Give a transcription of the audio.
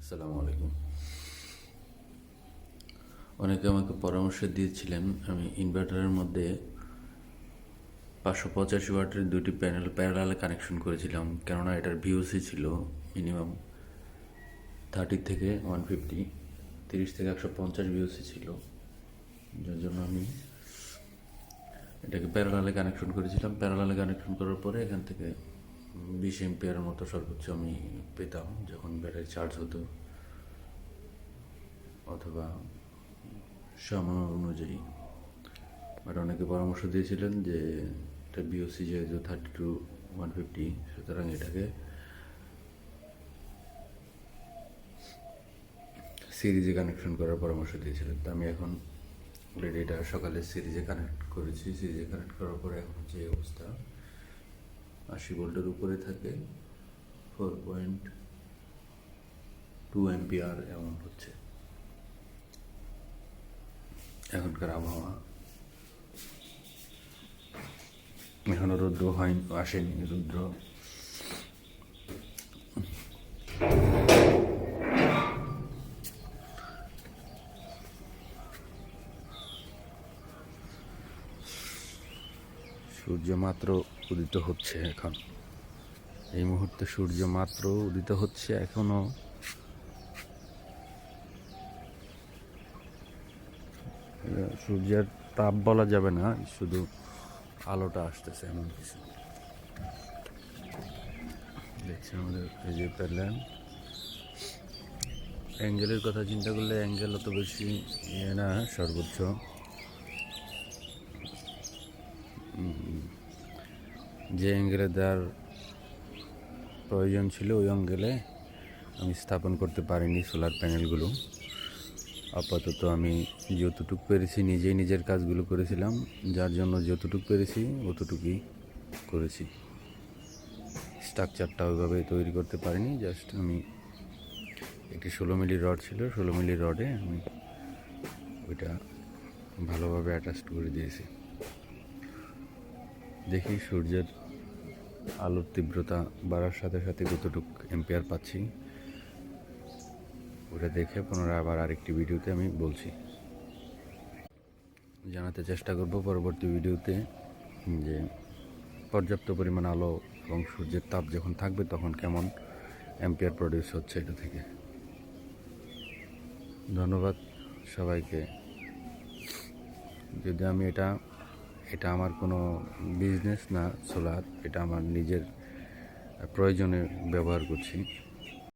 আসসালামু আলাইকুম। অনেকে আমাকে পরামর্শ দিয়েছিলেন আমি ইনভার্টারের মধ্যে 585 ওয়াটের দুটি প্যানেল প্যারালালে কানেকশন করেছিলাম, কেননা এটার ভিওসি ছিল মিনিমাম 30 থেকে 150, 30 থেকে 150 ভিওসি ছিল, যার জন্য আমি এটাকে প্যারালালে কানেকশন করেছিলাম। প্যারালালে কানেকশন করার পরে এখান থেকে 20 এম্পিয়ারের মতো সর্বোচ্চ আমি পেতাম যখন ব্যাটারি চার্জ হতো, অথবা সময় অনুযায়ী। বাট অনেকে পরামর্শ দিয়েছিলেন যে এটা বিওসি যেহেতু 30 to 150, সুতরাং এটাকে সিরিজে কানেকশন করার পরামর্শ দিয়েছিলেন। তো আমি এখন অলরেডি এটা সকালে সিরিজে কানেক্ট করেছি। সিরিজে কানেক্ট করার পরে এখন যে অবস্থা, 80 ভোল্টের উপরে থাকে, 4.2 এম্পিয়ার এমন হচ্ছে এখনকার আবহাওয়া। এখনো রৌদ্র হয়নি, আসেনি রৌদ্র। সূর্য মাত্র উদিত হচ্ছে এখন, এই মুহূর্তে সূর্য মাত্র উদিত হচ্ছে। এখনো সূর্যের তাপ বলা যাবে না, শুধু আলোটা আসতেছে এমন কিছু। দেখছি আমাদের এই যে প্যানেল, অ্যাঙ্গেলের কথা চিন্তা করলে অ্যাঙ্গেল অত বেশি ইয়ে না, সর্বোচ্চ যে অ্যাঙ্গেলে দেওয়ার প্রয়োজন ছিল ওই অ্যাঙ্গেলে আমি স্থাপন করতে পারিনি সোলার প্যানেলগুলো। আপাতত আমি যতটুকু পেরেছি নিজেই নিজের কাজগুলো করেছিলাম, যার জন্য যতটুকু পেরেছি অতটুকুই করেছি। স্ট্রাকচারটা ওইভাবে তৈরি করতে পারিনি। জাস্ট আমি একটি 16 মিলি রড ছিল, 16 মিলি রডে আমি ওইটা ভালোভাবে অ্যাটাচড করে দিয়েছি। দেখি সূর্যের আলোর তীব্রতা বাড়ার সাথে সাথে কতটুকু এম্পিয়ার পাচ্ছি, ওটা দেখে পুনরায় আবার আরেকটি ভিডিওতে আমি বলছি, জানাতে চেষ্টা করব পরবর্তী ভিডিওতে যে পর্যাপ্ত পরিমাণ আলো এবং সূর্যের তাপ যখন থাকবে তখন কেমন অ্যাম্পিয়ার প্রডিউস হচ্ছে এটা থেকে। ধন্যবাদ সবাইকে। যদি আমি এটা আমার কোনো বিজনেস না সোলার, এটা আমার নিজের প্রয়োজনে ব্যবহার করছি।